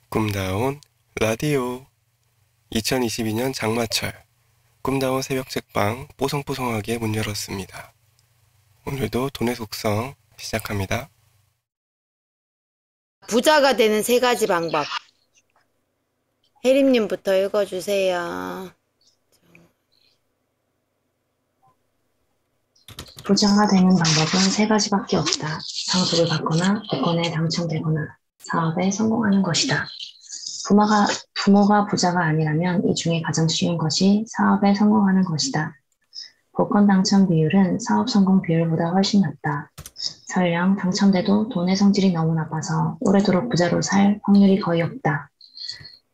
꿈다운 라디오 2022년 장마철 꿈다운 새벽 책방 뽀송뽀송하게 문 열었습니다. 오늘도 돈의 속성 시작합니다. 부자가 되는 3가지 방법. 혜림님부터 읽어주세요. 부자가 되는 방법은 3가지밖에 없다. 상속을 받거나, 복권에 당첨되거나, 사업에 성공하는 것이다. 부모가 부자가 아니라면 이 중에 가장 쉬운 것이 사업에 성공하는 것이다. 복권 당첨 비율은 사업 성공 비율보다 훨씬 낮다. 설령 당첨돼도 돈의 성질이 너무 나빠서 오래도록 부자로 살 확률이 거의 없다.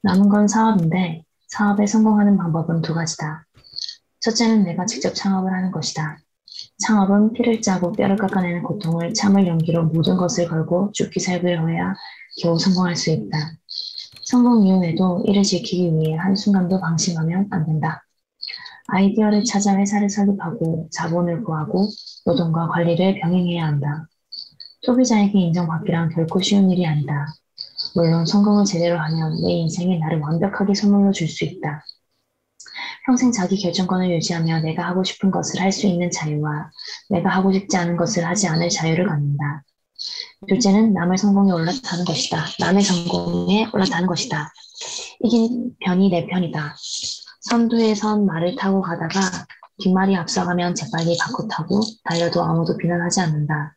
남은 건 사업인데 사업에 성공하는 방법은 2가지다. 첫째는 내가 직접 창업을 하는 것이다. 창업은 피를 짜고 뼈를 깎아내는 고통을 참을 용기로 모든 것을 걸고 죽기 살기를 해야 겨우 성공할 수 있다. 성공 이후에도 이를 지키기 위해 한순간도 방심하면 안 된다. 아이디어를 찾아 회사를 설립하고 자본을 구하고 노동과 관리를 병행해야 한다. 소비자에게 인정받기란 결코 쉬운 일이 아니다. 물론 성공을 제대로 하면 내 인생에 나를 완벽하게 선물로 줄 수 있다. 평생 자기 결정권을 유지하며 내가 하고 싶은 것을 할 수 있는 자유와 내가 하고 싶지 않은 것을 하지 않을 자유를 갖는다. 둘째는 남의 성공에 올라타는 것이다. 남의 성공에 올라타는 것이다. 이긴 편이 내 편이다. 선두에 선 말을 타고 가다가 뒷말이 앞서가면 재빨리 바꿔 타고 달려도 아무도 비난하지 않는다.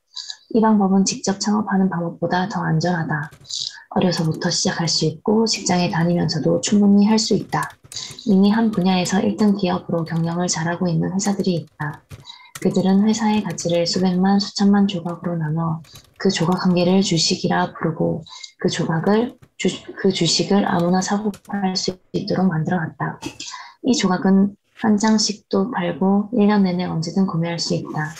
이 방법은 직접 창업하는 방법보다 더 안전하다. 어려서부터 시작할 수 있고 직장에 다니면서도 충분히 할 수 있다. 이미 한 분야에서 1등 기업으로 경영을 잘하고 있는 회사들이 있다. 그들은 회사의 가치를 수백만 수천만 조각으로 나눠 그 조각 한 개를 주식이라 부르고 그 주식을 아무나 사고 팔 수 있도록 만들어놨다. 이 조각은 한 장씩도 팔고 1년 내내 언제든 구매할 수 있다.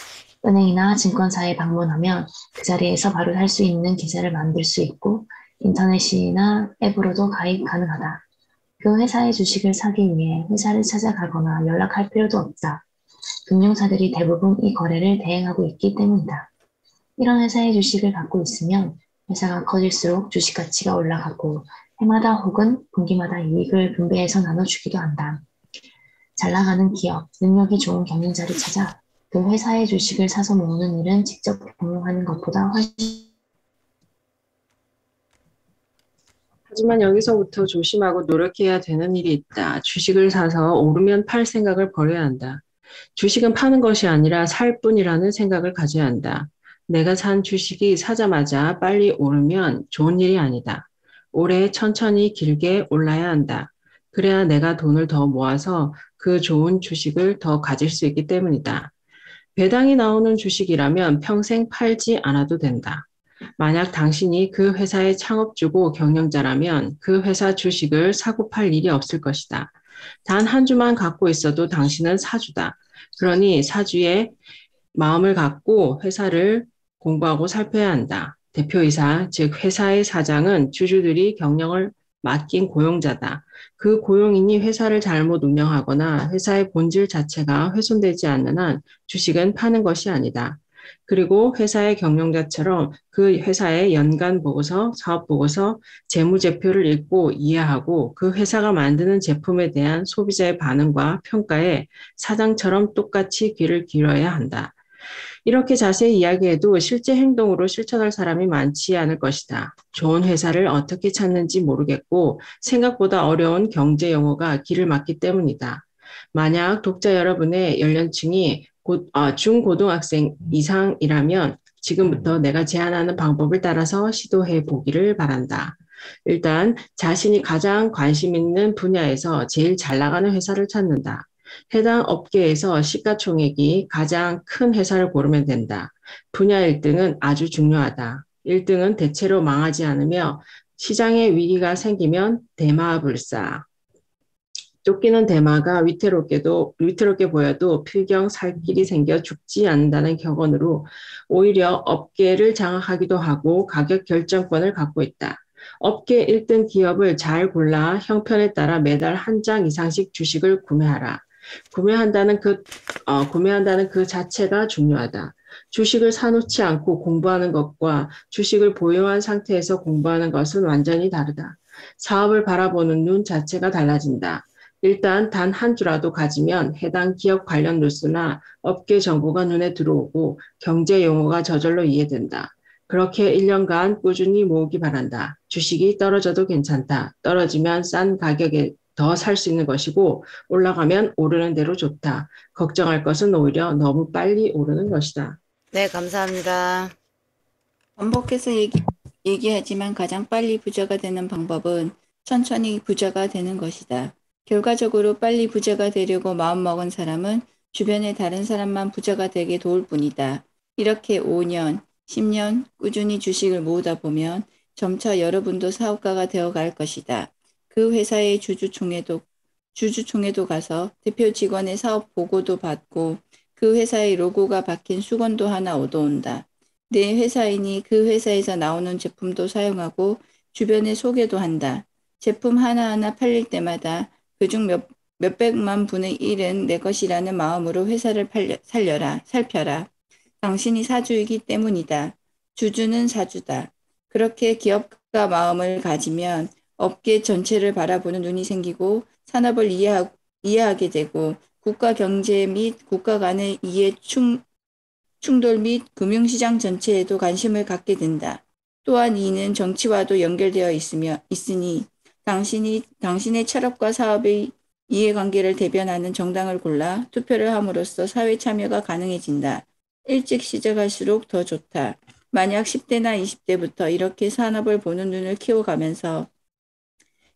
은행이나 증권사에 방문하면 그 자리에서 바로 살 수 있는 계좌를 만들 수 있고 인터넷이나 앱으로도 가입 가능하다. 그 회사의 주식을 사기 위해 회사를 찾아가거나 연락할 필요도 없다. 금융사들이 대부분 이 거래를 대행하고 있기 때문이다. 이런 회사의 주식을 갖고 있으면 회사가 커질수록 주식 가치가 올라가고 해마다 혹은 분기마다 이익을 분배해서 나눠주기도 한다. 잘 나가는 기업, 능력이 좋은 경영자를 찾아 그 회사의 주식을 사서 모으는 일은 직접 경영하는 것보다 훨씬. 하지만 여기서부터 조심하고 노력해야 되는 일이 있다. 주식을 사서 오르면 팔 생각을 버려야 한다. 주식은 파는 것이 아니라 살 뿐이라는 생각을 가져야 한다. 내가 산 주식이 사자마자 빨리 오르면 좋은 일이 아니다. 오래 천천히 길게 올라야 한다. 그래야 내가 돈을 더 모아서 그 좋은 주식을 더 가질 수 있기 때문이다. 배당이 나오는 주식이라면 평생 팔지 않아도 된다. 만약 당신이 그 회사의 창업주고 경영자라면 그 회사 주식을 사고 팔 일이 없을 것이다. 단 한 주만 갖고 있어도 당신은 사주다. 그러니 사주의 마음을 갖고 회사를 공부하고 살펴야 한다. 대표이사, 즉 회사의 사장은 주주들이 경영을 맡긴 고용자다. 그 고용인이 회사를 잘못 운영하거나 회사의 본질 자체가 훼손되지 않는 한 주식은 파는 것이 아니다. 그리고 회사의 경영자처럼 그 회사의 연간 보고서, 사업 보고서, 재무제표를 읽고 이해하고 그 회사가 만드는 제품에 대한 소비자의 반응과 평가에 사장처럼 똑같이 귀를 기울여야 한다. 이렇게 자세히 이야기해도 실제 행동으로 실천할 사람이 많지 않을 것이다. 좋은 회사를 어떻게 찾는지 모르겠고 생각보다 어려운 경제 용어가 길을 막기 때문이다. 만약 독자 여러분의 연령층이 중고등학생 이상이라면 지금부터 내가 제안하는 방법을 따라서 시도해 보기를 바란다. 일단 자신이 가장 관심 있는 분야에서 제일 잘 나가는 회사를 찾는다. 해당 업계에서 시가총액이 가장 큰 회사를 고르면 된다. 분야 1등은 아주 중요하다. 1등은 대체로 망하지 않으며 시장에 위기가 생기면 대마불사. 쫓기는 대마가 위태롭게 보여도 필경 살 길이 생겨 죽지 않는다는 격언으로 오히려 업계를 장악하기도 하고 가격 결정권을 갖고 있다. 업계 1등 기업을 잘 골라 형편에 따라 매달 한 장 이상씩 주식을 구매하라. 구매한다는 그 자체가 중요하다. 주식을 사놓지 않고 공부하는 것과 주식을 보유한 상태에서 공부하는 것은 완전히 다르다. 사업을 바라보는 눈 자체가 달라진다. 일단 단 한 주라도 가지면 해당 기업 관련 뉴스나 업계 정보가 눈에 들어오고 경제 용어가 저절로 이해된다. 그렇게 1년간 꾸준히 모으기 바란다. 주식이 떨어져도 괜찮다. 떨어지면 싼 가격에 더 살 수 있는 것이고 올라가면 오르는 대로 좋다. 걱정할 것은 오히려 너무 빨리 오르는 것이다. 네, 감사합니다. 반복해서 얘기하지만 가장 빨리 부자가 되는 방법은 천천히 부자가 되는 것이다. 결과적으로 빨리 부자가 되려고 마음먹은 사람은 주변의 다른 사람만 부자가 되게 도울 뿐이다. 이렇게 5년, 10년 꾸준히 주식을 모으다 보면 점차 여러분도 사업가가 되어갈 것이다. 그 회사의 주주총회도 가서 대표 직원의 사업 보고도 받고 그 회사의 로고가 박힌 수건도 하나 얻어온다. 내 회사인이 그 회사에서 나오는 제품도 사용하고 주변에 소개도 한다. 제품 하나하나 팔릴 때마다 그중 몇백만 분의 1은 내 것이라는 마음으로 회사를 살펴라. 당신이 사주이기 때문이다. 주주는 사주다. 그렇게 기업가 마음을 가지면 업계 전체를 바라보는 눈이 생기고 산업을 이해하게 되고 국가 경제 및 국가 간의 이해 충돌 및 금융시장 전체에도 관심을 갖게 된다. 또한 이는 정치와도 연결되어 있으니 당신의 철학과 사업의 이해관계를 대변하는 정당을 골라 투표를 함으로써 사회 참여가 가능해진다. 일찍 시작할수록 더 좋다. 만약 10대나 20대부터 이렇게 산업을 보는 눈을 키워가면서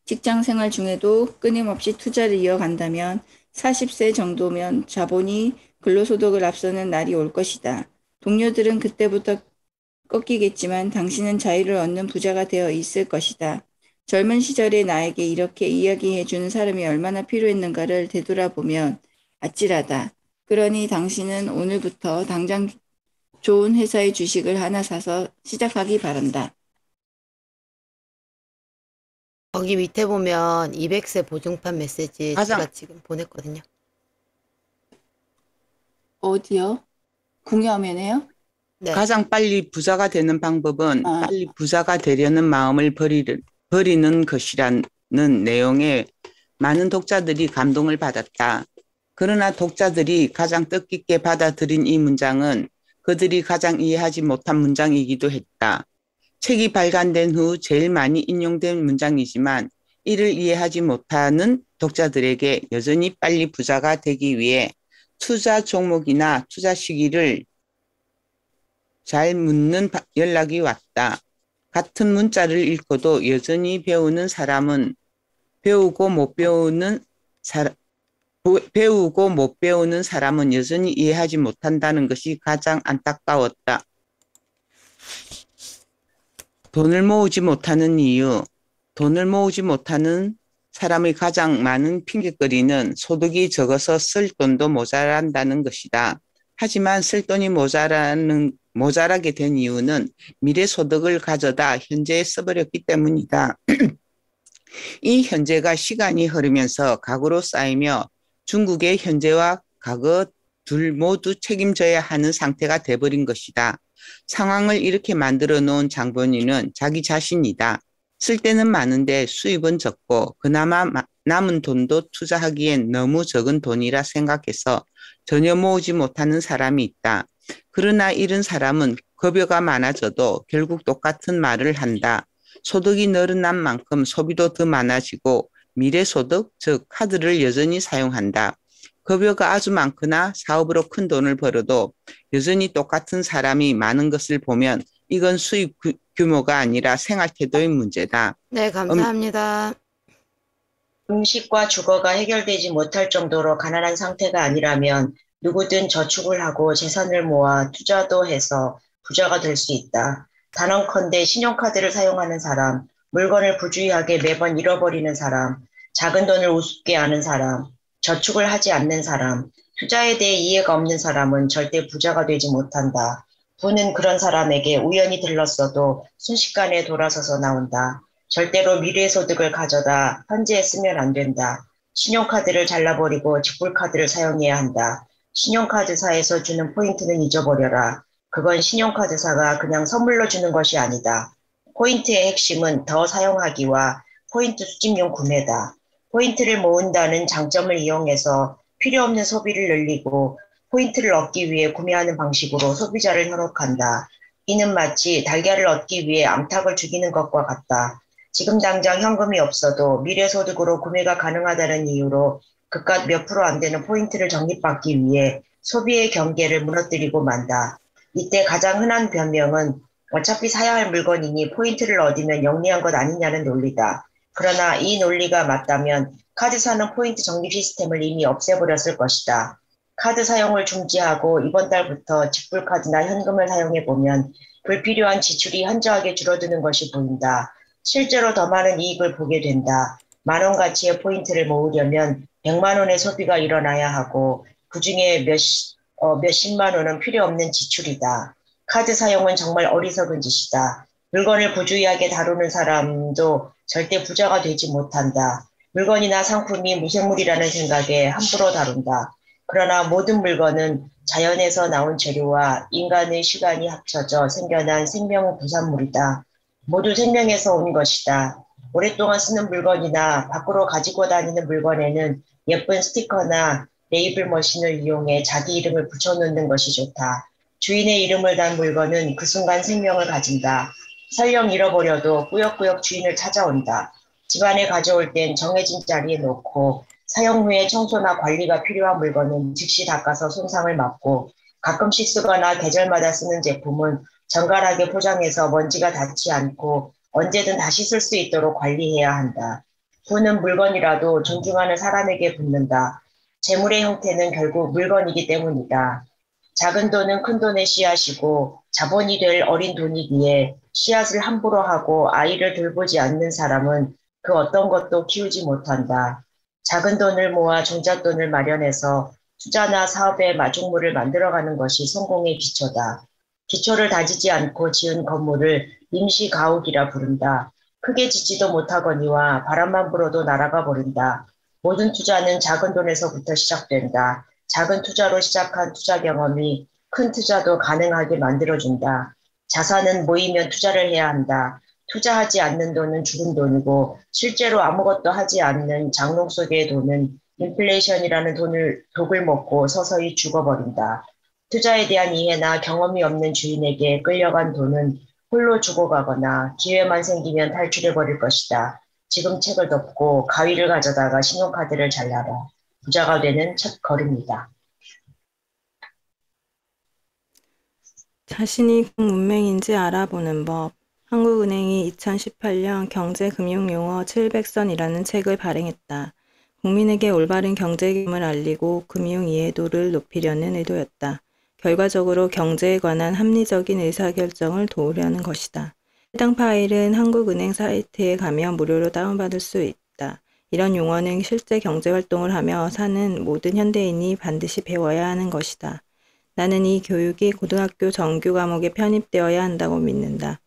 직장생활 중에도 끊임없이 투자를 이어간다면 40세 정도면 자본이 근로소득을 앞서는 날이 올 것이다. 동료들은 그때부터 꺾이겠지만 당신은 자유를 얻는 부자가 되어 있을 것이다. 젊은 시절의 나에게 이렇게 이야기해주는 사람이 얼마나 필요했는가를 되돌아보면 아찔하다. 그러니 당신은 오늘부터 당장 좋은 회사의 주식을 하나 사서 시작하기 바란다. 거기 밑에 보면 200세 보증판 메시지 가장- 제가 지금 보냈거든요. 어디요? 궁여화면에요? 네. 가장 빨리 부자가 되는 방법은 아. 빨리 부자가 되려는 마음을 버리는 것이라는 내용에 많은 독자들이 감동을 받았다. 그러나 독자들이 가장 뜻깊게 받아들인 이 문장은 그들이 가장 이해하지 못한 문장이기도 했다. 책이 발간된 후 제일 많이 인용된 문장이지만 이를 이해하지 못하는 독자들에게 여전히 빨리 부자가 되기 위해 투자 종목이나 투자 시기를 잘 묻는 연락이 왔다. 같은 문자를 읽고도 여전히 배우고 못 배우는 사람은 여전히 이해하지 못한다는 것이 가장 안타까웠다. 돈을 모으지 못하는 이유, 돈을 모으지 못하는 사람의 가장 많은 핑계거리는 소득이 적어서 쓸 돈도 모자란다는 것이다. 하지만 쓸 돈이 모자라게 된 이유는 미래 소득을 가져다 현재에 써버렸기 때문이다. 이 현재가 시간이 흐르면서 과거로 쌓이며 중국의 현재와 과거 둘 모두 책임져야 하는 상태가 돼버린 것이다. 상황을 이렇게 만들어 놓은 장본인은 자기 자신이다. 쓸 때는 많은데 수입은 적고 그나마 남은 돈도 투자하기엔 너무 적은 돈이라 생각해서 전혀 모으지 못하는 사람이 있다. 그러나 이런 사람은 급여가 많아져도 결국 똑같은 말을 한다. 소득이 늘어난 만큼 소비도 더 많아지고 미래소득, 즉 카드를 여전히 사용한다. 급여가 아주 많거나 사업으로 큰 돈을 벌어도 여전히 똑같은 사람이 많은 것을 보면 이건 수입 규모가 아니라 생활태도의 문제다. 네, 감사합니다. 음식과 주거가 해결되지 못할 정도로 가난한 상태가 아니라면 누구든 저축을 하고 재산을 모아 투자도 해서 부자가 될 수 있다. 단언컨대 신용카드를 사용하는 사람, 물건을 부주의하게 매번 잃어버리는 사람, 작은 돈을 우습게 아는 사람, 저축을 하지 않는 사람, 투자에 대해 이해가 없는 사람은 절대 부자가 되지 못한다. 부는 그런 사람에게 우연히 들렀어도 순식간에 돌아서서 나온다. 절대로 미래의 소득을 가져다 현재에 쓰면 안 된다. 신용카드를 잘라버리고 직불카드를 사용해야 한다. 신용카드사에서 주는 포인트는 잊어버려라. 그건 신용카드사가 그냥 선물로 주는 것이 아니다. 포인트의 핵심은 더 사용하기와 포인트 수집용 구매다. 포인트를 모은다는 장점을 이용해서 필요 없는 소비를 늘리고 포인트를 얻기 위해 구매하는 방식으로 소비자를 현혹한다. 이는 마치 달걀을 얻기 위해 암탉을 죽이는 것과 같다. 지금 당장 현금이 없어도 미래소득으로 구매가 가능하다는 이유로 그깟 몇 프로 안 되는 포인트를 적립받기 위해 소비의 경계를 무너뜨리고 만다. 이때 가장 흔한 변명은 어차피 사야 할 물건이니 포인트를 얻으면 영리한 것 아니냐는 논리다. 그러나 이 논리가 맞다면 카드사는 포인트 적립 시스템을 이미 없애버렸을 것이다. 카드 사용을 중지하고 이번 달부터 직불카드나 현금을 사용해보면 불필요한 지출이 현저하게 줄어드는 것이 보인다. 실제로 더 많은 이익을 보게 된다. 10,000원 가치의 포인트를 모으려면 100만 원의 소비가 일어나야 하고 그중에 몇십만 원은 필요 없는 지출이다. 카드 사용은 정말 어리석은 짓이다. 물건을 부주의하게 다루는 사람도 절대 부자가 되지 못한다. 물건이나 상품이 무생물이라는 생각에 함부로 다룬다. 그러나 모든 물건은 자연에서 나온 재료와 인간의 시간이 합쳐져 생겨난 생명 부산물이다. 모두 생명에서 온 것이다. 오랫동안 쓰는 물건이나 밖으로 가지고 다니는 물건에는 예쁜 스티커나 레이블 머신을 이용해 자기 이름을 붙여놓는 것이 좋다. 주인의 이름을 단 물건은 그 순간 생명을 가진다. 설령 잃어버려도 꾸역꾸역 주인을 찾아온다. 집안에 가져올 땐 정해진 자리에 놓고 사용 후에 청소나 관리가 필요한 물건은 즉시 닦아서 손상을 막고 가끔씩 쓰거나 계절마다 쓰는 제품은 정갈하게 포장해서 먼지가 닿지 않고 언제든 다시 쓸 수 있도록 관리해야 한다. 돈은 물건이라도 존중하는 사람에게 붙는다. 재물의 형태는 결국 물건이기 때문이다. 작은 돈은 큰 돈의 씨앗이고 자본이 될 어린 돈이기에 씨앗을 함부로 하고 아이를 돌보지 않는 사람은 그 어떤 것도 키우지 못한다. 작은 돈을 모아 종잣돈을 마련해서 투자나 사업의 마중물을 만들어가는 것이 성공의 기초다. 기초를 다지지 않고 지은 건물을 임시 가옥이라 부른다. 크게 짓지도 못하거니와 바람만 불어도 날아가 버린다. 모든 투자는 작은 돈에서부터 시작된다. 작은 투자로 시작한 투자 경험이 큰 투자도 가능하게 만들어준다. 자산은 모이면 투자를 해야 한다. 투자하지 않는 돈은 죽은 돈이고 실제로 아무것도 하지 않는 장롱 속의 돈은 인플레이션이라는 독을 먹고 서서히 죽어버린다. 투자에 대한 이해나 경험이 없는 주인에게 끌려간 돈은 홀로 죽어가거나 기회만 생기면 탈출해버릴 것이다. 지금 책을 덮고 가위를 가져다가 신용카드를 잘라라. 부자가 되는 첫 걸음이다. 자신이 문맹인지 알아보는 법. 한국은행이 2018년 경제금융용어 700선이라는 책을 발행했다. 국민에게 올바른 경제개념을 알리고 금융 이해도를 높이려는 의도였다. 결과적으로 경제에 관한 합리적인 의사결정을 도우려는 것이다. 해당 파일은 한국은행 사이트에 가면 무료로 다운받을 수 있다. 이런 용어는 실제 경제활동을 하며 사는 모든 현대인이 반드시 배워야 하는 것이다. 나는 이 교육이 고등학교 정규 과목에 편입되어야 한다고 믿는다.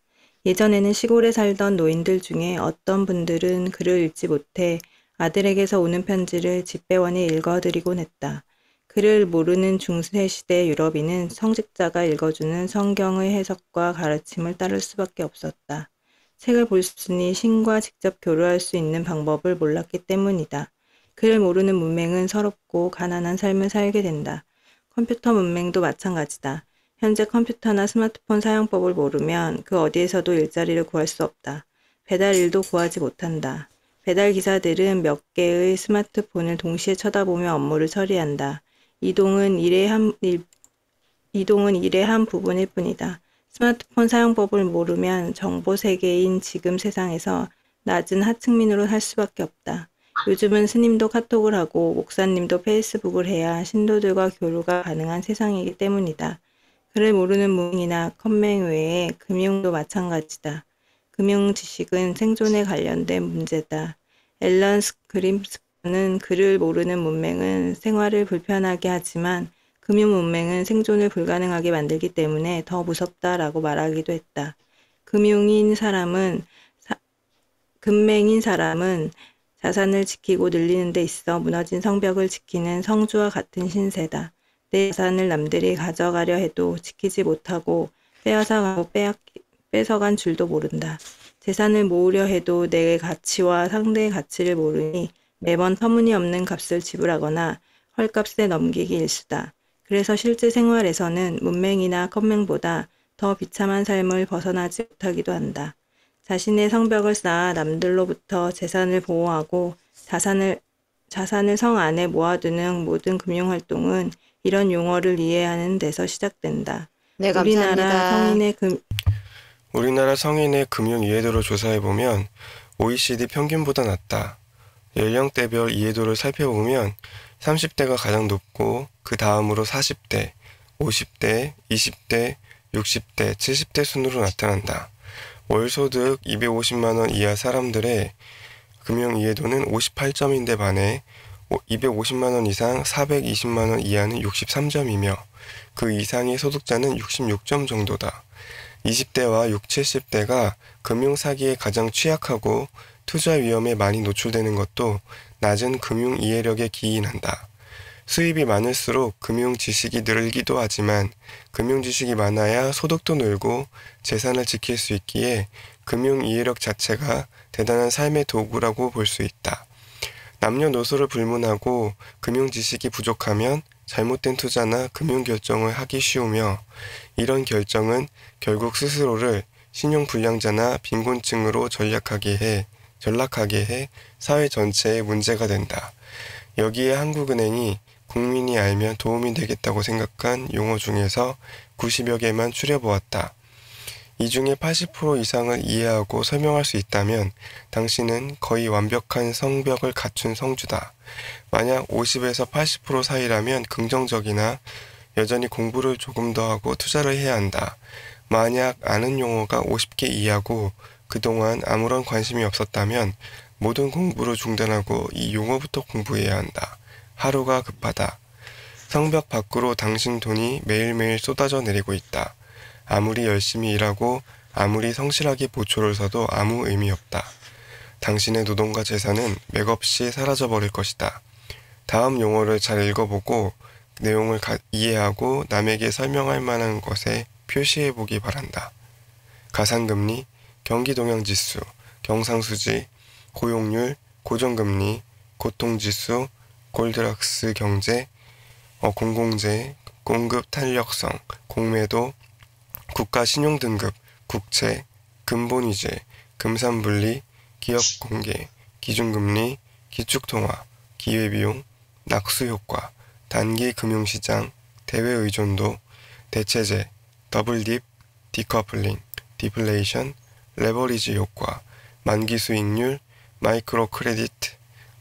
예전에는 시골에 살던 노인들 중에 어떤 분들은 글을 읽지 못해 아들에게서 오는 편지를 집배원이 읽어드리곤 했다. 글을 모르는 중세시대 유럽인은 성직자가 읽어주는 성경의 해석과 가르침을 따를 수밖에 없었다. 책을 볼수니 신과 직접 교류할 수 있는 방법을 몰랐기 때문이다. 글을 모르는 문맹은 서럽고 가난한 삶을 살게 된다. 컴퓨터 문맹도 마찬가지다. 현재 컴퓨터나 스마트폰 사용법을 모르면 그 어디에서도 일자리를 구할 수 없다. 배달 일도 구하지 못한다. 배달 기사들은 몇 개의 스마트폰을 동시에 쳐다보며 업무를 처리한다. 이동은 일의 한 부분일 뿐이다. 스마트폰 사용법을 모르면 정보 세계인 지금 세상에서 낮은 하층민으로 살 수밖에 없다. 요즘은 스님도 카톡을 하고 목사님도 페이스북을 해야 신도들과 교류가 가능한 세상이기 때문이다. 글을 모르는 문맹이나 컴맹 외에 금융도 마찬가지다. 금융 지식은 생존에 관련된 문제다. 앨런 그림스커는 글을 모르는 문맹은 생활을 불편하게 하지만 금융 문맹은 생존을 불가능하게 만들기 때문에 더 무섭다라고 말하기도 했다. 금맹인 사람은 자산을 지키고 늘리는 데 있어 무너진 성벽을 지키는 성주와 같은 신세다. 내 자산을 남들이 가져가려 해도 지키지 못하고 빼앗아가고 뺏어간 줄도 모른다. 재산을 모으려 해도 내 가치와 상대의 가치를 모르니 매번 터무니없는 값을 지불하거나 헐값에 넘기기 일쑤다. 그래서 실제 생활에서는 문맹이나 컴맹보다 더 비참한 삶을 벗어나지 못하기도 한다. 자신의 성벽을 쌓아 남들로부터 재산을 보호하고 자산을 성 안에 모아두는 모든 금융활동은 이런 용어를 이해하는 데서 시작된다. 네, 감사합니다. 우리나라 성인의 금융 이해도를 조사해보면 OECD 평균보다 낮다. 연령대별 이해도를 살펴보면 30대가 가장 높고 그 다음으로 40대, 50대, 20대, 60대, 70대 순으로 나타난다. 월소득 250만 원 이하 사람들의 금융 이해도는 58점인데 반해 250만 원 이상 420만 원 이하는 63점이며 그 이상의 소득자는 66점 정도다. 20대와 60, 70대가 금융 사기에 가장 취약하고 투자 위험에 많이 노출되는 것도 낮은 금융 이해력에 기인한다. 수입이 많을수록 금융 지식이 늘기도 하지만 금융 지식이 많아야 소득도 늘고 재산을 지킬 수 있기에 금융 이해력 자체가 대단한 삶의 도구라고 볼 수 있다. 남녀노소를 불문하고 금융 지식이 부족하면 잘못된 투자나 금융 결정을 하기 쉬우며 이런 결정은 결국 스스로를 신용불량자나 빈곤층으로 전락하게 해 사회 전체에 문제가 된다. 여기에 한국은행이 국민이 알면 도움이 되겠다고 생각한 용어 중에서 90여 개만 추려보았다. 이 중에 80% 이상을 이해하고 설명할 수 있다면 당신은 거의 완벽한 성벽을 갖춘 성주다. 만약 50에서 80% 사이라면 긍정적이나 여전히 공부를 조금 더 하고 투자를 해야 한다. 만약 아는 용어가 50개 이하고 그동안 아무런 관심이 없었다면 모든 공부를 중단하고 이 용어부터 공부해야 한다. 하루가 급하다. 성벽 밖으로 당신 돈이 매일매일 쏟아져 내리고 있다. 아무리 열심히 일하고 아무리 성실하게 보초를 서도 아무 의미 없다. 당신의 노동과 재산은 맥없이 사라져버릴 것이다. 다음 용어를 잘 읽어보고 내용을 이해하고 남에게 설명할 만한 것에 표시해보기 바란다. 가상금리, 경기동향지수, 경상수지, 고용률, 고정금리, 고통지수, 골드락스 경제, 공공재, 공급 탄력성, 공매도, 국가신용등급, 국채, 근본위제, 금산분리, 기업공개, 기준금리, 기축통화, 기회비용, 낙수효과, 단기금융시장, 대외의존도, 대체재, 더블딥, 디커플링, 디플레이션, 레버리지 효과, 만기수익률, 마이크로크레딧,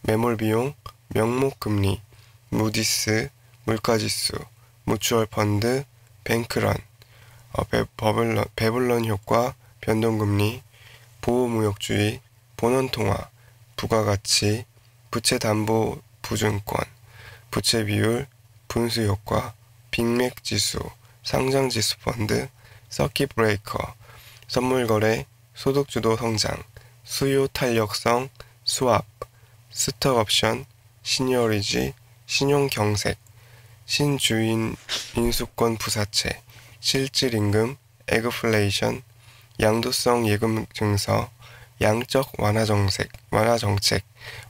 매몰비용, 명목금리, 무디스, 물가지수, 뮤추얼펀드, 뱅크런, 배블런 효과, 변동금리, 보호무역주의, 본원통화, 부가가치, 부채담보부증권, 부채비율, 분수효과, 빅맥지수, 상장지수펀드, 서킷브레이커, 선물거래, 소득주도 성장, 수요 탄력성, 스왑, 스톡옵션, 시니어리지, 신용경색, 신주인 인수권 부사채, 실질임금, 에그플레이션, 양도성 예금 증서, 양적 완화정책,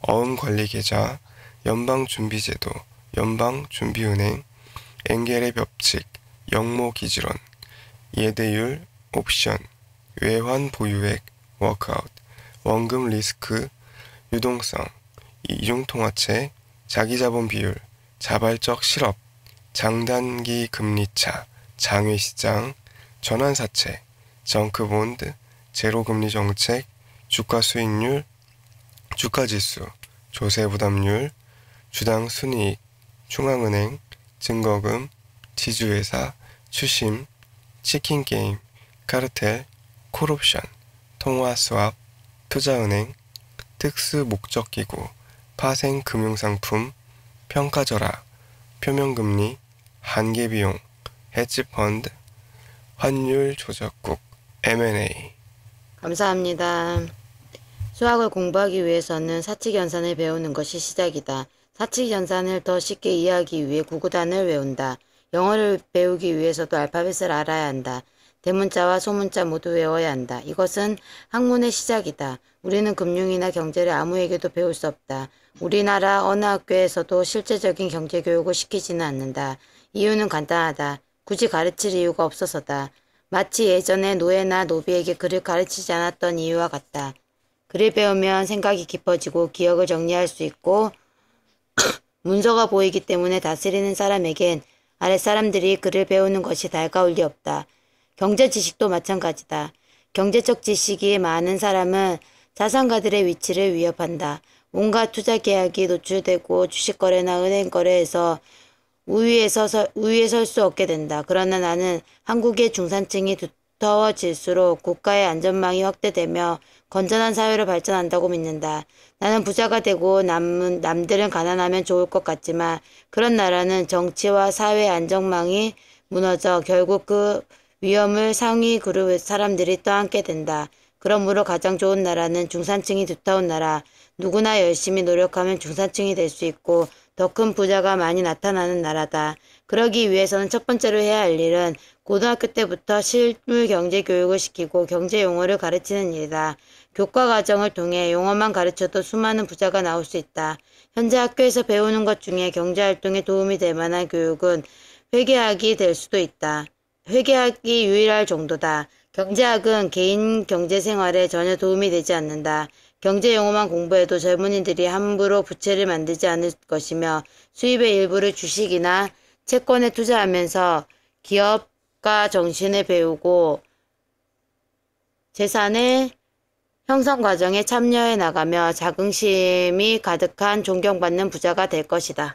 어음관리계좌, 연방준비제도, 연방준비은행, 엥겔의 법칙, 영모기지론, 예대율, 옵션, 외환 보유액, 워크아웃, 원금 리스크, 유동성, 이중통화채, 자기자본 비율, 자발적 실업, 장단기 금리차, 장외시장, 전환사채, 정크본드, 제로금리 정책, 주가 수익률, 주가지수, 조세부담률, 주당 순이익, 중앙은행, 증거금, 지주회사, 추심, 치킨게임, 카르텔, 콜옵션, 통화스왑, 투자은행, 특수목적기구, 파생금융상품, 평가절하, 표명금리, 한계비용, 헤지펀드, 환율 조작국, M&A. 감사합니다. 수학을 공부하기 위해서는 사칙연산을 배우는 것이 시작이다. 사칙연산을 더 쉽게 이해하기 위해 구구단을 외운다. 영어를 배우기 위해서도 알파벳을 알아야 한다. 대문자와 소문자 모두 외워야 한다. 이것은 학문의 시작이다. 우리는 금융이나 경제를 아무에게도 배울 수 없다. 우리나라 어느 학교에서도 실제적인 경제교육을 시키지는 않는다. 이유는 간단하다. 굳이 가르칠 이유가 없어서다. 마치 예전에 노예나 노비에게 글을 가르치지 않았던 이유와 같다. 글을 배우면 생각이 깊어지고 기억을 정리할 수 있고 문서가 보이기 때문에 다스리는 사람에겐 아랫사람들이 글을 배우는 것이 달가울 리 없다. 경제 지식도 마찬가지다. 경제적 지식이 많은 사람은 자산가들의 위치를 위협한다. 온갖 투자 계약이 노출되고 주식거래나 은행거래에서 우위에 설 수 없게 된다. 그러나 나는 한국의 중산층이 두터워질수록 국가의 안전망이 확대되며 건전한 사회로 발전한다고 믿는다. 나는 부자가 되고 남들은 가난하면 좋을 것 같지만 그런 나라는 정치와 사회 안전망이 무너져 결국 그 위험을 상위 그룹 사람들이 떠안게 된다. 그러므로 가장 좋은 나라는 중산층이 두터운 나라. 누구나 열심히 노력하면 중산층이 될 수 있고 더 큰 부자가 많이 나타나는 나라다. 그러기 위해서는 첫 번째로 해야 할 일은 고등학교 때부터 실물 경제 교육을 시키고 경제 용어를 가르치는 일이다. 교과 과정을 통해 용어만 가르쳐도 수많은 부자가 나올 수 있다. 현재 학교에서 배우는 것 중에 경제활동에 도움이 될 만한 교육은 회계학이 될 수도 있다. 회계학이 유일할 정도다. 경제학은 개인 경제생활에 전혀 도움이 되지 않는다. 경제 용어만 공부해도 젊은이들이 함부로 부채를 만들지 않을 것이며 수입의 일부를 주식이나 채권에 투자하면서 기업가 정신을 배우고 재산의 형성 과정에 참여해 나가며 자긍심이 가득한 존경받는 부자가 될 것이다.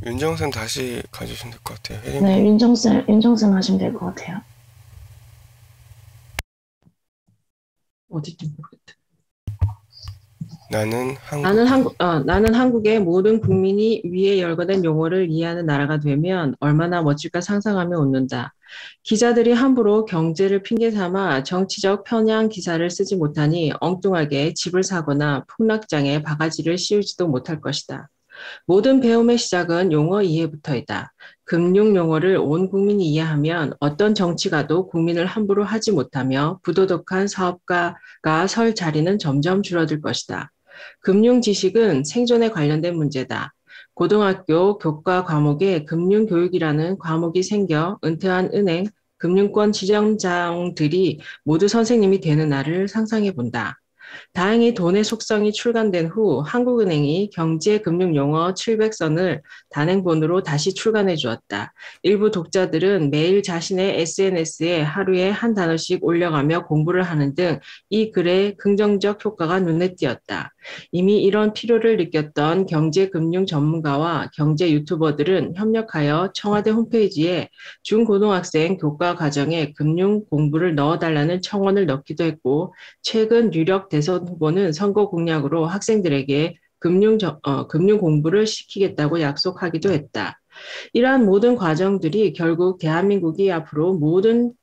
윤정선 다시 가주시면 될 것 같아요. 혜림. 네, 윤정쌤 하시면 될 것 같아요. 어디지 모르겠다. 나는 한국의 모든 국민이 위에 열거된 용어를 이해하는 나라가 되면 얼마나 멋질까 상상하며 웃는다. 기자들이 함부로 경제를 핑계 삼아 정치적 편향 기사를 쓰지 못하니 엉뚱하게 집을 사거나 풍락장에 바가지를 씌우지도 못할 것이다. 모든 배움의 시작은 용어 이해부터이다. 금융 용어를 온 국민이 이해하면 어떤 정치가도 국민을 함부로 하지 못하며 부도덕한 사업가가 설 자리는 점점 줄어들 것이다. 금융 지식은 생존에 관련된 문제다. 고등학교 교과 과목에 금융교육이라는 과목이 생겨 은퇴한 은행, 금융권 지점장들이 모두 선생님이 되는 날을 상상해 본다. 다행히 돈의 속성이 출간된 후 한국은행이 경제금융용어 700선을 단행본으로 다시 출간해 주었다. 일부 독자들은 매일 자신의 SNS에 하루에 한 단어씩 올려가며 공부를 하는 등 이 글의 긍정적 효과가 눈에 띄었다. 이미 이런 필요를 느꼈던 경제금융 전문가와 경제 유튜버들은 협력하여 청와대 홈페이지에 중고등학생 교과 과정에 금융 공부를 넣어달라는 청원을 넣기도 했고 최근 유력 대선 후보는 선거 공약으로 학생들에게 금융 공부를 시키겠다고 약속하기도 했다. 이러한 모든 과정들이 결국 대한민국이 앞으로 모든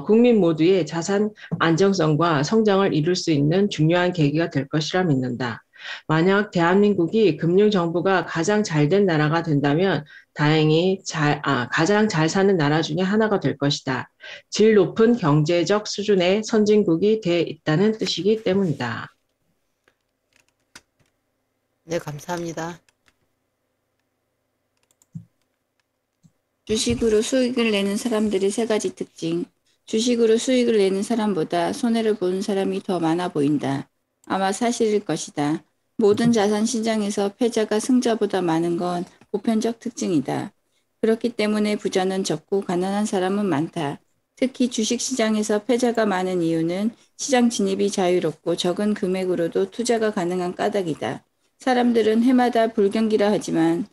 국민 모두의 자산 안정성과 성장을 이룰 수 있는 중요한 계기가 될 것이라 믿는다. 만약 대한민국이 금융정부가 가장 잘된 나라가 된다면 다행히 가장 잘 사는 나라 중에 하나가 될 것이다. 질 높은 경제적 수준의 선진국이 돼 있다는 뜻이기 때문이다. 네, 감사합니다. 주식으로 수익을 내는 사람들의 세 가지 특징. 주식으로 수익을 내는 사람보다 손해를 보는 사람이 더 많아 보인다. 아마 사실일 것이다. 모든 자산 시장에서 패자가 승자보다 많은 건 보편적 특징이다. 그렇기 때문에 부자는 적고 가난한 사람은 많다. 특히 주식시장에서 패자가 많은 이유는 시장 진입이 자유롭고 적은 금액으로도 투자가 가능한 까닭이다. 사람들은 해마다 불경기라 하지만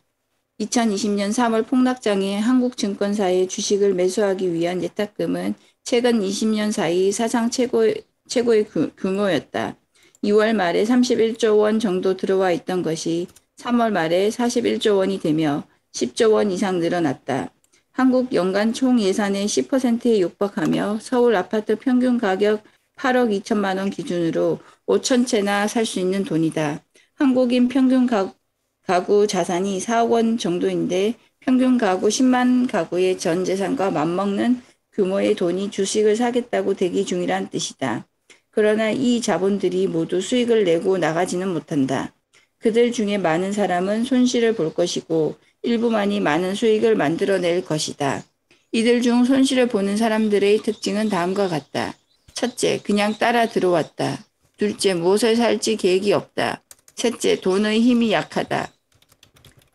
2020년 3월 폭락장에 한국증권사의 주식을 매수하기 위한 예탁금은 최근 20년 사이 사상 최고의 규모였다. 2월 말에 31조 원 정도 들어와 있던 것이 3월 말에 41조 원이 되며 10조 원 이상 늘어났다. 한국 연간 총 예산의 10%에 육박하며 서울 아파트 평균 가격 8억 2천만 원 기준으로 5천 채나 살 수 있는 돈이다. 한국인 평균 가구 자산이 4억 원 정도인데 평균 가구 10만 가구의 전 재산과 맞먹는 규모의 돈이 주식을 사겠다고 대기 중이란 뜻이다. 그러나 이 자본들이 모두 수익을 내고 나가지는 못한다. 그들 중에 많은 사람은 손실을 볼 것이고 일부만이 많은 수익을 만들어낼 것이다. 이들 중 손실을 보는 사람들의 특징은 다음과 같다. 첫째, 그냥 따라 들어왔다. 둘째, 무엇을 살지 계획이 없다. 셋째, 돈의 힘이 약하다.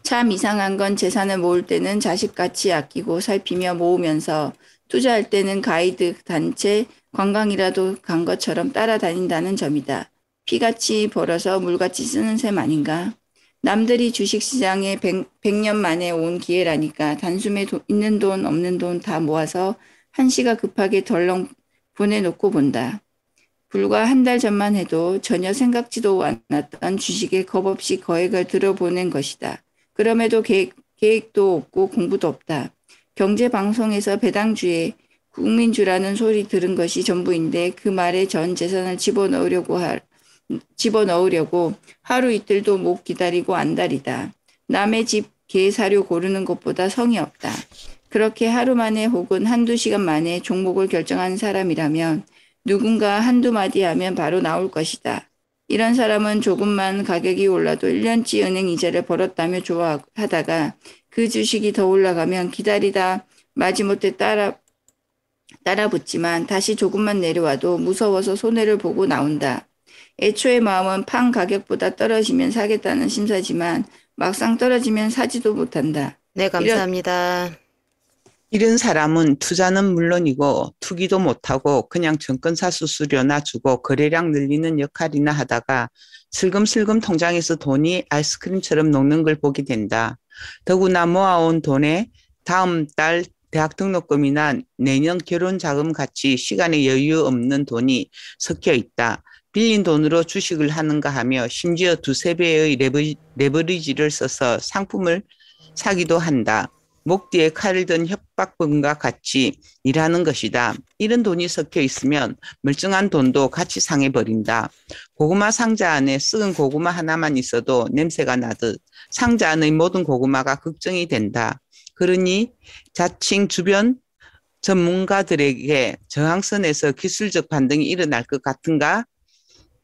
참 이상한 건 재산을 모을 때는 자식같이 아끼고 살피며 모으면서 투자할 때는 가이드, 단체, 관광이라도 간 것처럼 따라다닌다는 점이다. 피같이 벌어서 물같이 쓰는 셈 아닌가? 남들이 주식시장에 100년 만에 온 기회라니까 단숨에 있는 돈 없는 돈 다 모아서 한시가 급하게 덜렁 보내놓고 본다. 불과 한 달 전만 해도 전혀 생각지도 않았던 주식에 겁없이 거액을 들어보낸 것이다. 그럼에도 계획도 없고 공부도 없다. 경제방송에서 배당주에 국민주라는 소리 들은 것이 전부인데 그 말에 전 재산을 집어넣으려고 하루 이틀도 못 기다리고 안달이다. 남의 집 개 사료 고르는 것보다 성의 없다. 그렇게 하루 만에 혹은 한두 시간 만에 종목을 결정한 사람이라면 누군가 한두 마디 하면 바로 나올 것이다. 이런 사람은 조금만 가격이 올라도 1년치 은행 이자를 벌었다며 좋아하다가 그 주식이 더 올라가면 기다리다 마지못해 따라붙지만 다시 조금만 내려와도 무서워서 손해를 보고 나온다. 애초에 마음은 판 가격보다 떨어지면 사겠다는 심사지만 막상 떨어지면 사지도 못한다. 네, 감사합니다. 이런 사람은 투자는 물론이고 투기도 못하고 그냥 증권사 수수료나 주고 거래량 늘리는 역할이나 하다가 슬금슬금 통장에서 돈이 아이스크림처럼 녹는 걸 보게 된다. 더구나 모아온 돈에 다음 달 대학 등록금이나 내년 결혼 자금 같이 시간에 여유 없는 돈이 섞여 있다. 빌린 돈으로 주식을 하는가 하며 심지어 두세 배의 레버리지를 써서 상품을 사기도 한다. 목 뒤에 칼을 든 협박범과 같이 일하는 것이다. 이런 돈이 섞여 있으면 멀쩡한 돈도 같이 상해버린다. 고구마 상자 안에 썩은 고구마 하나만 있어도 냄새가 나듯 상자 안의 모든 고구마가 걱정이 된다. 그러니 자칭 주변 전문가들에게 저항선에서 기술적 반등이 일어날 것 같은가?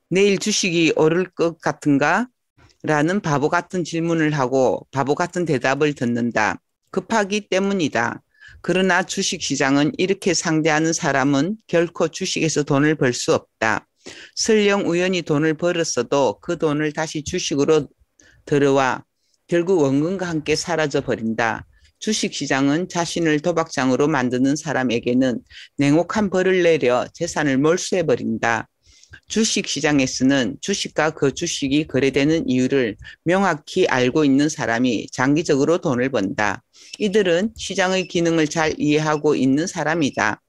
내일 주식이 오를 것 같은가? 라는 바보 같은 질문을 하고 바보 같은 대답을 듣는다. 급하기 때문이다. 그러나 주식시장은 이렇게 상대하는 사람은 결코 주식에서 돈을 벌 수 없다. 설령 우연히 돈을 벌었어도 그 돈을 다시 주식으로 들어와 결국 원금과 함께 사라져 버린다. 주식시장은 자신을 도박장으로 만드는 사람에게는 냉혹한 벌을 내려 재산을 몰수해버린다. 주식시장에서는 주식과 그 주식이 거래되는 이유를 명확히 알고 있는 사람이 장기적으로 돈을 번다. 이들은 시장의 기능을 잘 이해하고 있는 사람이다.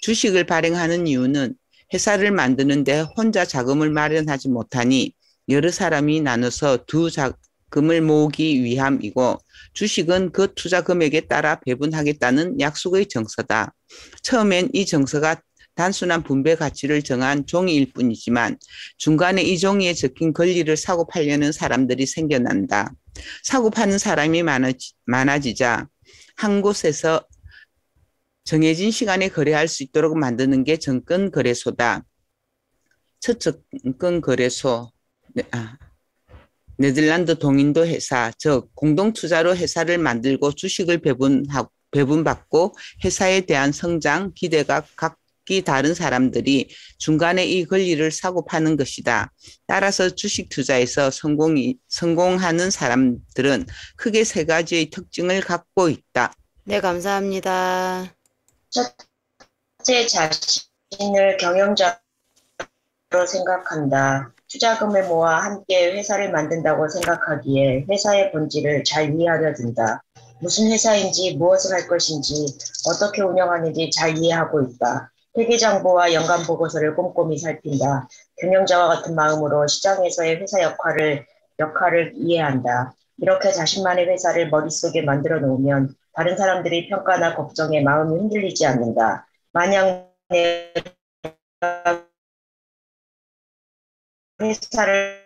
주식을 발행하는 이유는 회사를 만드는데 혼자 자금을 마련하지 못하니 여러 사람이 나눠서 두 자금을 모으기 위함이고 주식은 그 투자 금액에 따라 배분하겠다는 약속의 정서다. 처음엔 이 정서가 단순한 분배 가치를 정한 종이일 뿐이지만 중간에 이 종이에 적힌 권리를 사고 팔려는 사람들이 생겨난다. 사고 파는 사람이 많아지자 한 곳에서 정해진 시간에 거래할 수 있도록 만드는 게 정권거래소다. 첫 정권거래소, 네덜란드 동인도 회사, 즉 공동투자로 회사를 만들고 주식을 배분받고 회사에 대한 성장, 기대가 각기 다른 사람들이 중간에 이 권리를 사고 파는 것이다. 따라서 주식 투자에서 성공하는 사람들은 크게 세 가지의 특징을 갖고 있다. 네, 감사합니다. 첫째, 자신을 경영자로 생각한다. 투자금을 모아 함께 회사를 만든다고 생각하기에 회사의 본질을 잘 이해하려 든다. 무슨 회사인지 무엇을 할 것인지 어떻게 운영하는지 잘 이해하고 있다. 회계장부와 연간보고서를 꼼꼼히 살핀다. 경영자와 같은 마음으로 시장에서의 회사 역할을 이해한다. 이렇게 자신만의 회사를 머릿속에 만들어 놓으면 다른 사람들의 평가나 걱정에 마음이 흔들리지 않는다. 만약 내가 회사를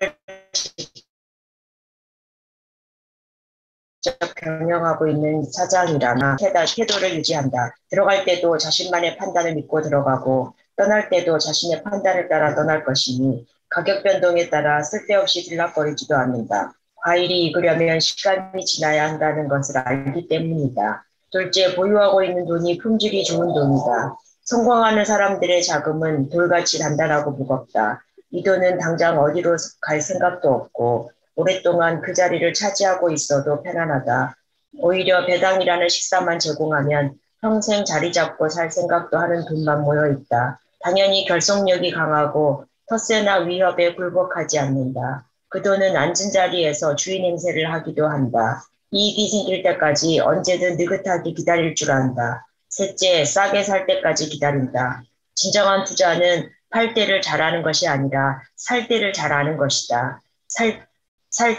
직접 경영하고 있는 사장이라면 태도를 유지한다. 들어갈 때도 자신만의 판단을 믿고 들어가고 떠날 때도 자신의 판단을 따라 떠날 것이니 가격 변동에 따라 쓸데없이 들락거리지도 않는다. 과일이 익으려면 시간이 지나야 한다는 것을 알기 때문이다. 둘째, 보유하고 있는 돈이 품질이 좋은 돈이다. 성공하는 사람들의 자금은 돌같이 단단하고 무겁다. 이 돈은 당장 어디로 갈 생각도 없고 오랫동안 그 자리를 차지하고 있어도 편안하다. 오히려 배당이라는 식사만 제공하면 평생 자리 잡고 살 생각도 하는 돈만 모여 있다. 당연히 결속력이 강하고 텃세나 위협에 굴복하지 않는다. 그 돈은 앉은 자리에서 주인 행세를 하기도 한다. 이익이 생길 때까지 언제든 느긋하게 기다릴 줄 안다. 셋째, 싸게 살 때까지 기다린다. 진정한 투자는 팔 때를 잘하는 것이 아니라 살 때를 잘하는 것이다. 살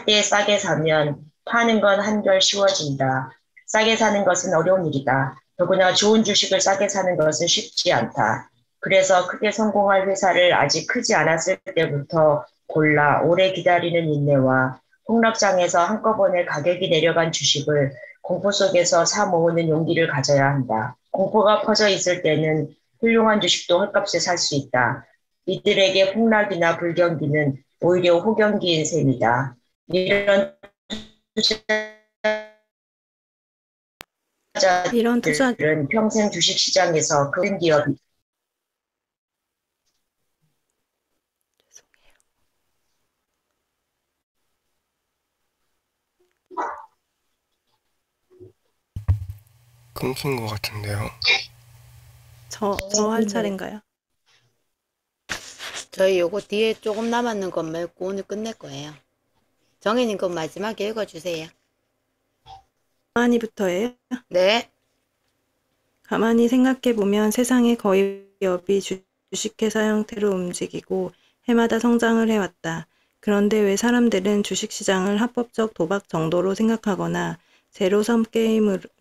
때 싸게 사면 파는 건 한결 쉬워진다. 싸게 사는 것은 어려운 일이다. 더구나 좋은 주식을 싸게 사는 것은 쉽지 않다. 그래서 크게 성공할 회사를 아직 크지 않았을 때부터 골라 오래 기다리는 인내와 폭락장에서 한꺼번에 가격이 내려간 주식을 공포 속에서 사 모으는 용기를 가져야 한다. 공포가 퍼져 있을 때는 훌륭한 주식도 헐값에 살 수 있다. 이들에게 폭락이나 불경기는 오히려 호경기인 셈이다. 이런 투자들은 평생 주식시장에서 큰 기업이 끊긴 것 같은데요. 저 할 차례인가요? 저희 요거 뒤에 조금 남았는 것 말고 오늘 끝낼 거예요. 정혜님 그 마지막에 읽어주세요. 가만히부터예요? 네. 가만히 생각해보면 세상의 거의 기업이 주식회사 형태로 움직이고 해마다 성장을 해왔다. 그런데 왜 사람들은 주식시장을 합법적 도박 정도로 생각하거나 제로섬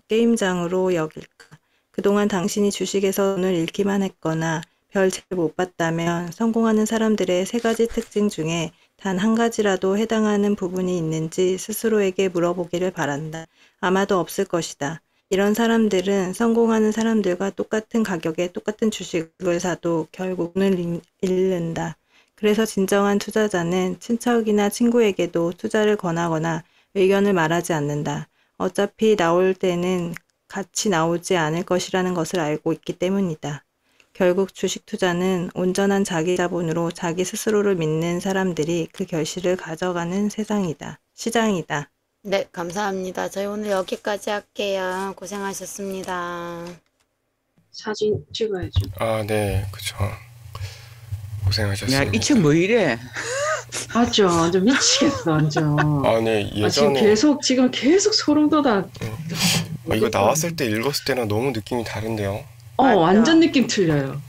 게임장으로 여길까? 그동안 당신이 주식에서 돈을 잃기만 했거나 별 재를 못 봤다면 성공하는 사람들의 세 가지 특징 중에 단 한 가지라도 해당하는 부분이 있는지 스스로에게 물어보기를 바란다. 아마도 없을 것이다. 이런 사람들은 성공하는 사람들과 똑같은 가격에 똑같은 주식을 사도 결국 돈을 잃는다. 그래서 진정한 투자자는 친척이나 친구에게도 투자를 권하거나 의견을 말하지 않는다. 어차피 나올 때는 같이 나오지 않을 것이라는 것을 알고 있기 때문이다. 결국 주식 투자는 온전한 자기 자본으로 자기 스스로를 믿는 사람들이 그 결실을 가져가는 시장이다. 네, 감사합니다. 저희 오늘 여기까지 할게요. 고생하셨습니다. 사진 찍어야죠. 아, 네, 그쵸. 야, 고생하셨습니다. 이 책 뭐 이래? 맞죠. 완전 미치겠어, 완전. 아, 네, 지금 예전에 지금 계속 소름 돋아. 이거 나왔을 때 읽었을 때랑 너무 느낌이 다른데요. 맞죠. 완전 느낌 틀려요.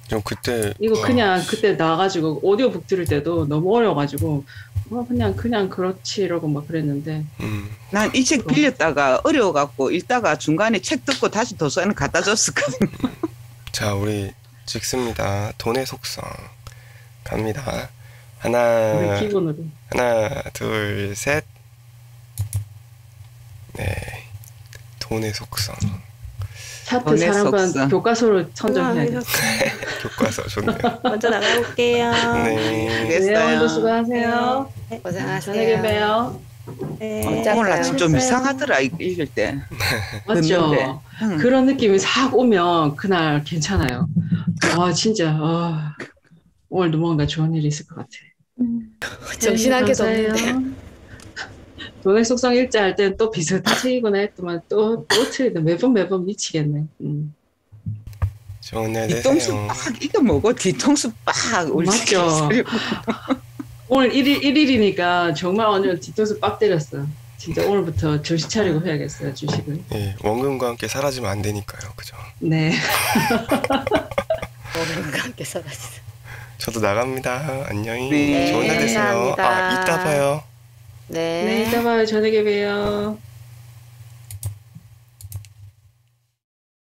좀 그때 이거 그냥 그때 나가지고 오디오북 들을 때도 너무 어려워가지고 그냥 그렇지 이러고 막 그랬는데 난 이 책 빌렸다가 어려워갖고 읽다가 중간에 책 듣고 다시 도서관에 갖다 줬었거든. 자, 우리 찍습니다. 돈의 속성 갑니다. 하나, 우리 기본으로. 하나, 둘, 셋. 네, 돈의 속성. 차트 돈의 사람반 속성. 교과서로 선정해야 돼. 교과서 좋네요. 먼저 네, 나가볼게요. 네, 알겠어요. 오늘도 수고하세요. 고생하세요. 저녁에 봬요. 네. 오늘 아침 좀 이상하더라 읽을 때. 맞죠? 됐는데. 응. 그런 느낌이 싹 오면 그날 괜찮아요. 진짜 오늘도 뭔가 좋은 일이 있을 것 같아. 정신 한 개도 감사해요. 없는데. 돈의 속성 일자 할 때는 또 비슷한 책이구나 했더만 또 틀리다. 매번 미치겠네. 좋은 날 뒤통수 되세요. 빡 이거 뭐고 뒤통수 빡 울지. 맞죠? 오늘 1일이니까 정말 완전 뒤통수 빡 때렸어. 진짜 오늘부터 정신 차리고 해야겠어요, 주식을. 네, 원금과 함께 사라지면 안 되니까요, 그죠? 네. 모르는 함께 살아주세요. 저도 나갑니다. 안녕히. 네, 좋은 날 되세요. 감사합니다. 이따 봐요. 네. 네, 이따 봐요. 저녁에 봬요.